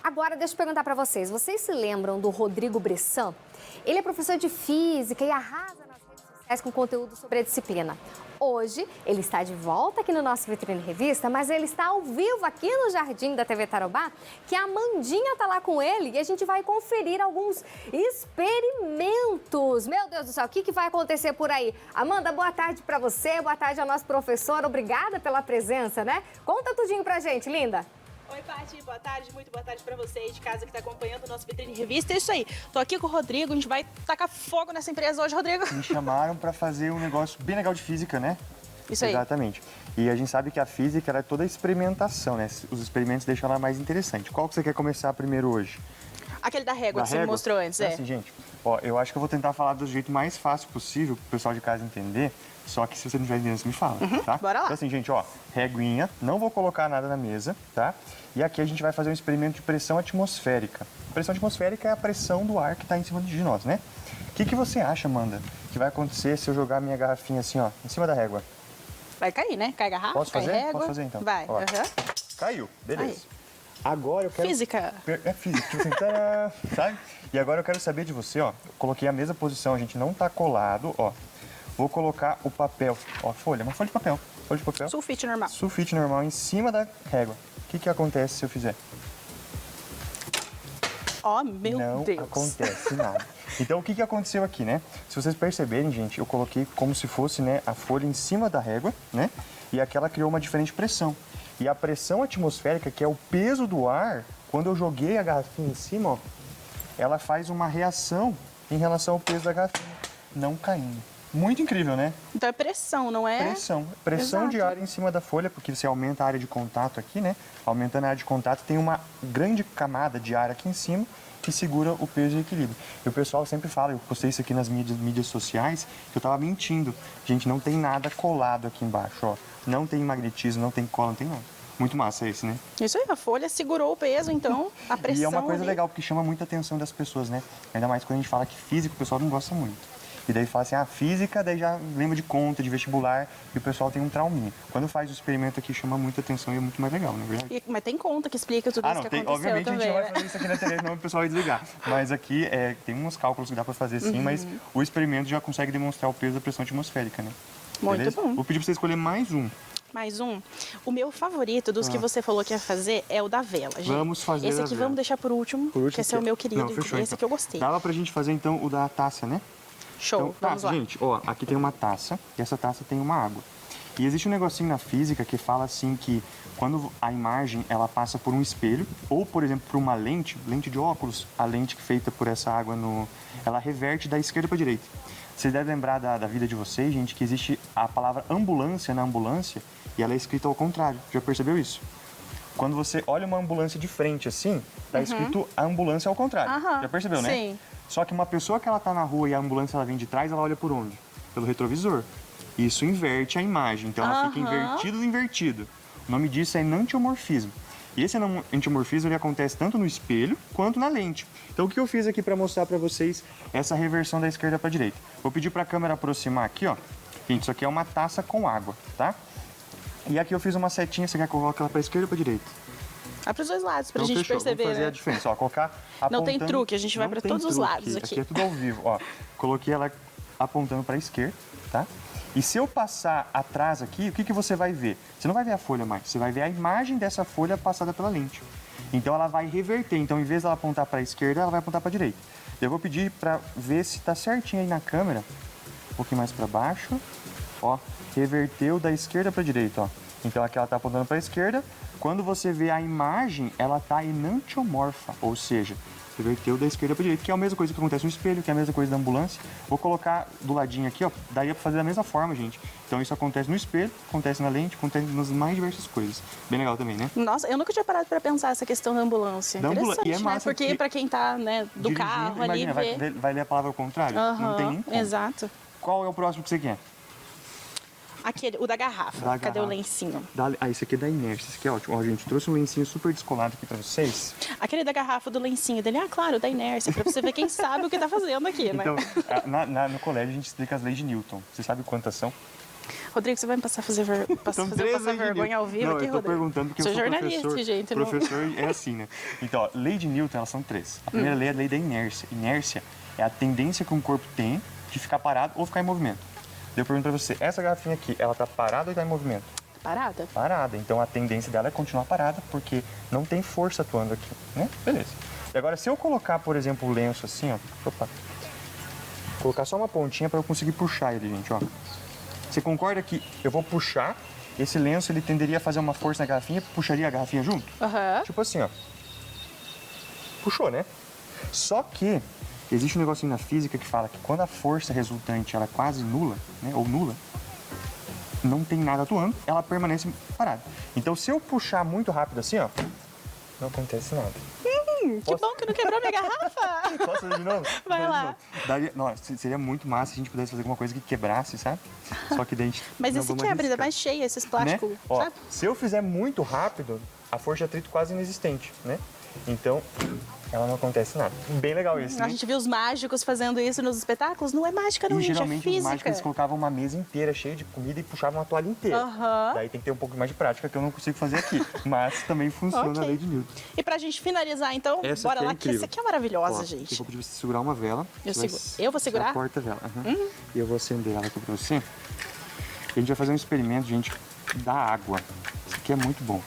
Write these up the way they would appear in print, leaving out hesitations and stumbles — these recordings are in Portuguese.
Agora, deixa eu perguntar para vocês. Vocês se lembram do Rodrigo Bressan? Ele é professor de física e arrasa nas redes sociais com conteúdo sobre a disciplina. Hoje, ele está de volta aqui no nosso Vitrine Revista, mas ele está ao vivo aqui no Jardim da TV Tarobá, que a Amandinha está lá com ele e a gente vai conferir alguns experimentos. Meu Deus do céu, o que vai acontecer por aí? Amanda, boa tarde para você, boa tarde ao nosso professor, obrigada pela presença, né? Conta tudinho pra gente, linda. Oi, Paty, boa tarde, muito boa tarde pra você aí de casa que tá acompanhando o nosso Vitrine Revista. É isso aí, tô aqui com o Rodrigo, a gente vai tacar fogo nessa empresa hoje, Rodrigo. Me chamaram para fazer um negócio bem legal de física, né? Isso aí. Exatamente. E a gente sabe que a física ela é toda experimentação, né? Os experimentos deixam ela mais interessante. Qual que você quer começar primeiro hoje? Aquele da régua que você me mostrou antes, Assim, gente, ó, eu acho que eu vou tentar falar do jeito mais fácil possível pro pessoal de casa entender. Só que se você não estiver entendendo, você me fala, tá? Bora lá. Então assim, gente, ó, reguinha, não vou colocar nada na mesa, tá? E aqui a gente vai fazer um experimento de pressão atmosférica. Pressão atmosférica é a pressão do ar que está em cima de nós, né? O que você acha, Amanda, que vai acontecer se eu jogar minha garrafinha assim, ó, em cima da régua? Vai cair, né? Cai garrafa, Posso fazer? cai régua. Posso fazer, então? Vai, Ó, aham. Caiu, beleza. Aí. Agora eu quero... Física. É física, tipo assim, tadã, sabe? E agora eu quero saber de você, ó. Eu coloquei a mesma posição, a gente não tá colado, ó. Vou colocar o papel, ó, folha, uma folha de papel. Folha de papel. Sulfite normal. Sulfite normal em cima da régua. O que acontece se eu fizer? Ó, meu Não Deus. acontece nada. Então, o que aconteceu aqui, né? Se vocês perceberem, gente, eu coloquei como se fosse, né, a folha em cima da régua, né? E aquela criou uma diferente pressão. E a pressão atmosférica, que é o peso do ar, quando eu joguei a garrafinha em cima, ó, ela faz uma reação em relação ao peso da garrafinha, não caindo. Muito incrível, né? Então é pressão, não é? Pressão de Exato. ar em cima da folha, porque você aumenta a área de contato aqui, né? Aumentando a área de contato, tem uma grande camada de ar aqui em cima que segura o peso e o equilíbrio. E o pessoal sempre fala, eu postei isso aqui nas mídias sociais, que eu tava mentindo. Gente, não tem nada colado aqui embaixo, ó. Não tem magnetismo, não tem cola, não tem nada. Muito massa esse, né? Isso aí, a folha segurou o peso, então a pressão E é uma coisa ali. legal, porque chama muita atenção das pessoas, né? Ainda mais quando a gente fala que física, o pessoal não gosta muito. E daí fala assim, física, daí já lembra de conta, de vestibular, e o pessoal tem um trauminha. Quando faz o experimento aqui, chama muita atenção e é muito mais legal, não é verdade? Mas tem conta que explica tudo isso que aconteceu obviamente também, a gente não vai né? fazer isso aqui na TV, senão o pessoal vai desligar. Mas aqui tem uns cálculos que dá pra fazer sim, mas o experimento já consegue demonstrar o peso da pressão atmosférica, né? Muito Beleza? bom. Vou pedir pra você escolher mais um. Mais um. O meu favorito dos que você falou que ia fazer é o da vela, gente. Vamos fazer esse da aqui vela. vamos deixar por último, que esse é o meu querido. Não, fechou, esse então. que eu gostei. Dava pra gente fazer então o da taça, né? Show, Então, vamos lá. gente, ó, aqui tem uma taça e essa taça tem uma água. E existe um negocinho na física que fala assim que quando a imagem ela passa por um espelho ou, por exemplo, por uma lente de óculos, a lente feita por essa água, ela reverte da esquerda para a direita. Vocês devem lembrar da vida de vocês, gente, que existe a palavra ambulância na ambulância e ela é escrita ao contrário. Já percebeu isso? Quando você olha uma ambulância de frente assim, tá escrito a ambulância ao contrário. Já percebeu, né? Sim. Só que uma pessoa que ela tá na rua e a ambulância ela vem de trás, ela olha por onde? Pelo retrovisor. Isso inverte a imagem, então ela fica invertido. O nome disso é enantiomorfismo. E esse enantiomorfismo ele acontece tanto no espelho quanto na lente. Então o que eu fiz aqui para mostrar para vocês essa reversão da esquerda para direita? Vou pedir para a câmera aproximar aqui, ó. Gente, isso aqui é uma taça com água, tá? E aqui eu fiz uma setinha, você quer que eu coloque ela para esquerda ou para direita? Vai para os dois lados, pra Então, gente fechou. perceber, Vou fazer né? a diferença, ó, colocar Não tem apontando... truque, a gente vai Não pra tem todos os truque. lados aqui. Aqui é tudo ao vivo, ó. Coloquei ela apontando para a esquerda, tá? E se eu passar atrás aqui, o que você vai ver? Você não vai ver a folha mais, você vai ver a imagem dessa folha passada pela lente. Então ela vai reverter, então em vez dela apontar para a esquerda, ela vai apontar para a direita. Eu vou pedir para ver se tá certinho aí na câmera, um pouquinho mais para baixo, ó, reverteu da esquerda para a direita, ó. Então aqui ela tá apontando para a esquerda. Quando você vê a imagem, ela tá enantiomorfa, ou seja, reverteu da esquerda para direita, que é a mesma coisa que acontece no espelho, que é a mesma coisa da ambulância. Vou colocar do ladinho aqui, ó, daria para fazer da mesma forma, gente. Então isso acontece no espelho, acontece na lente, acontece nas mais diversas coisas. Bem legal também, né? Nossa, eu nunca tinha parado para pensar essa questão da ambulância. Interessante, E é né? massa Porque que- para quem tá, né, do Dirigindo, carro ali, imagina, vê... vai ler a palavra ao contrário? Não tem nem como. Exato. Qual é o próximo que você quer? Aquele, o da garrafa. Da Cadê o garrafa. lencinho? Esse aqui é da inércia, esse aqui é ótimo. Ó, gente, trouxe um lencinho super descolado aqui pra vocês. Aquele da garrafa do lencinho dele. Ah, claro, da inércia, pra você ver quem sabe o que tá fazendo aqui, né? Então, no colégio a gente explica as leis de Newton. Você sabe quantas são? Rodrigo, você vai me passar fazer São fazer eu passar vergonha ao vivo não, aqui, eu tô Rodrigo? perguntando porque Sou eu sou jornalista, professor. gente. não- Professor é assim, né? Então, ó, lei de Newton, elas são 3. A primeira lei é a lei da inércia. Inércia é a tendência que um corpo tem de ficar parado ou ficar em movimento. Eu pergunto pra você, essa garrafinha aqui, ela tá parada ou tá em movimento? Parada? Parada. Então a tendência dela é continuar parada, porque não tem força atuando aqui, né? Beleza. E agora, se eu colocar, por exemplo, o lenço assim, ó. Opa. Colocar só uma pontinha para eu conseguir puxar ele, gente, ó. Você concorda que eu vou puxar, esse lenço ele tenderia a fazer uma força na garrafinha, puxaria a garrafinha junto? Aham. Tipo assim, ó. Puxou, né? Só que existe um negocinho na física que fala que quando a força resultante ela é quase nula, né, ou nula, não tem nada atuando, ela permanece parada. Então, se eu puxar muito rápido assim, ó, não acontece nada. Que bom que não quebrou minha garrafa! Posso fazer de novo? Vai Fazer de lá. novo. Daria, nossa, seria muito massa se a gente pudesse fazer alguma coisa que quebrasse, sabe? Só que daí a gente Mas não esse vamos quebra, ainda arriscar, mais cheio, esses né? plásticos, Ó, sabe? se eu fizer muito rápido, a força de atrito quase inexistente, né? Então, ela não acontece nada. Bem legal esse, A né? gente viu os mágicos fazendo isso nos espetáculos. Não é mágica, não, E gente, é geralmente os física. mágicos eles colocavam uma mesa inteira cheia de comida e puxavam uma toalha inteira. Aham. Daí tem que ter um pouco mais de prática que eu não consigo fazer aqui. Mas também funciona Ok. a lei de Newton. E pra gente finalizar, então, Essa bora aqui é lá, que incrível. essa aqui é maravilhosa, Ó, gente. Eu vou pedir pra você segurar uma vela. Eu Você vai seguro. Eu vou segurar? Você aporta a vela. aham. E eu vou acender ela aqui pra você. E a gente vai fazer um experimento, gente, da água. Isso aqui é muito bom.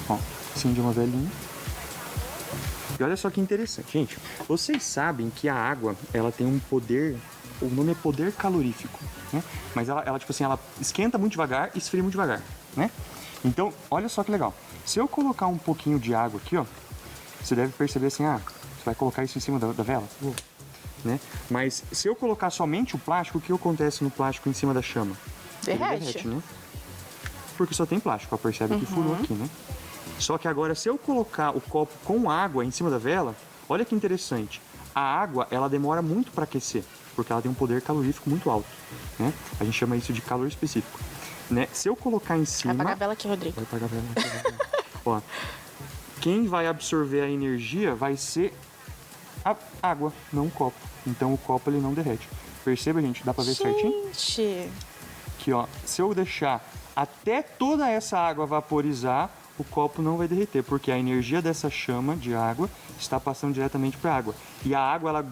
Ó, acende uma velinha. E olha só que interessante, gente. Vocês sabem que a água, ela tem um poder, o nome é poder calorífico, né? Mas ela tipo assim, ela esquenta muito devagar e esfria muito devagar, né? Então, olha só que legal. Se eu colocar um pouquinho de água aqui, ó, você deve perceber assim, você vai colocar isso em cima da vela, né? Mas se eu colocar somente o plástico, o que acontece no plástico em cima da chama? Ele Derrete. né? Porque só tem plástico, ó, percebe que furou aqui, né? Só que agora, se eu colocar o copo com água em cima da vela, olha que interessante. A água, ela demora muito para aquecer, porque ela tem um poder calorífico muito alto, né? A gente chama isso de calor específico, né? Se eu colocar em Vai cima... apagar a vela aqui, Rodrigo. Vai apagar a vela. Vai apagar a vela. Ó, quem vai absorver a energia vai ser a água, não o copo. Então o copo ele não derrete. Perceba, gente, dá para ver certinho? Gente, Que ó, se eu deixar até toda essa água vaporizar, o copo não vai derreter, porque a energia dessa chama de água está passando diretamente para a água. E a água ela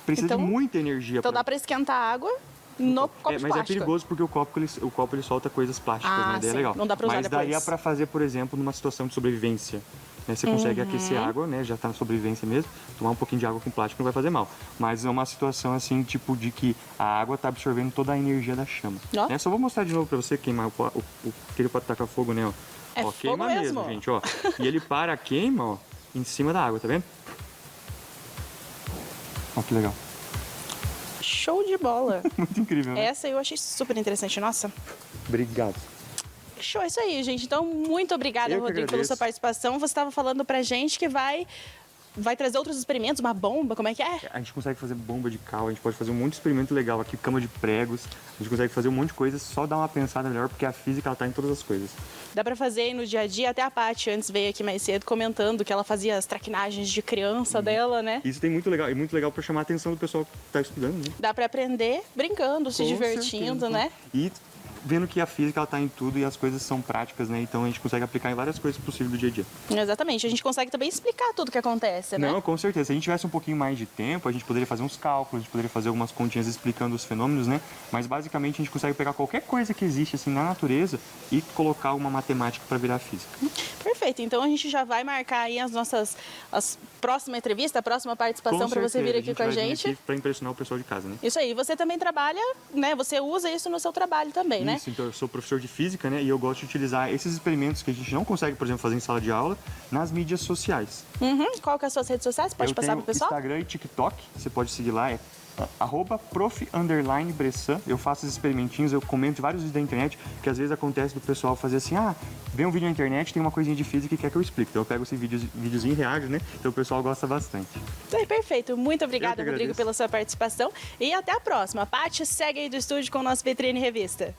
precisa Então- de muita energia. então dá pra esquentar a água no copo de Mas é plástico. perigoso porque o copo ele solta coisas plásticas, Ah, né? Daí é sim. legal. Não dá pra usar Mas daria depois. para fazer, por exemplo, numa situação de sobrevivência. Né? Você consegue aquecer a água, né? Já tá na sobrevivência mesmo. Tomar um pouquinho de água com plástico não vai fazer mal. Mas é uma situação assim, tipo, de que a água tá absorvendo toda a energia da chama. Ó. Né? Só vou mostrar de novo para você queimar aquele pode tacar fogo, né? Ó. É Ó, fogo queima mesmo. gente, ó. E ele para, queima, ó, em cima da água, tá vendo? Ó, que legal. Show de bola. Muito incrível, né? Essa eu achei super interessante. Nossa. Obrigado. Show, é isso aí, gente. Então, muito obrigada, Eu que Rodrigo, pela agradeço. sua participação. Você estava falando pra gente que vai trazer outros experimentos, uma bomba, como é que é? A gente consegue fazer bomba de cal, a gente pode fazer um monte de experimento legal aqui, cama de pregos, a gente consegue fazer um monte de coisa, só dar uma pensada melhor, porque a física ela tá em todas as coisas. Dá pra fazer aí no dia a dia. Até a Paty antes veio aqui mais cedo comentando que ela fazia as traquinagens de criança dela, né? Isso tem muito legal, e muito legal para chamar a atenção do pessoal que tá estudando, né? Dá pra aprender brincando, se Com divertindo, certeza. né? E vendo que a física ela tá em tudo e as coisas são práticas, né? Então a gente consegue aplicar em várias coisas possíveis do dia a dia. Exatamente. A gente consegue também explicar tudo que acontece, né? Não, com certeza. Se a gente tivesse um pouquinho mais de tempo, a gente poderia fazer uns cálculos, a gente poderia fazer algumas continhas explicando os fenômenos, né? Mas basicamente a gente consegue pegar qualquer coisa que existe assim na natureza e colocar uma matemática para virar física. Perfeito. Então a gente já vai marcar aí as próxima entrevista, a próxima participação para você vir aqui com a gente. Para impressionar o pessoal de casa, né? Isso aí. Você também trabalha, né? Você usa isso no seu trabalho também, né? Isso, então eu sou professor de física, né? E eu gosto de utilizar esses experimentos que a gente não consegue, por exemplo, fazer em sala de aula, nas mídias sociais. Uhum. Qual que é as suas redes sociais? Pode Eu passar tenho pro pessoal? Instagram e TikTok, você pode seguir lá, é @prof_bressan. Eu faço esses experimentinhos, eu comento vários vídeos da internet, que às vezes acontece do pessoal fazer assim, vê um vídeo na internet, tem uma coisinha de física que quer que eu explique. Então eu pego esse videozinho e reajo, né? Então o pessoal gosta bastante. É, perfeito. Muito obrigada, Eu que Rodrigo, agradeço. pela sua participação. E até a próxima. Paty, segue aí do estúdio com o nosso Vitrine Revista.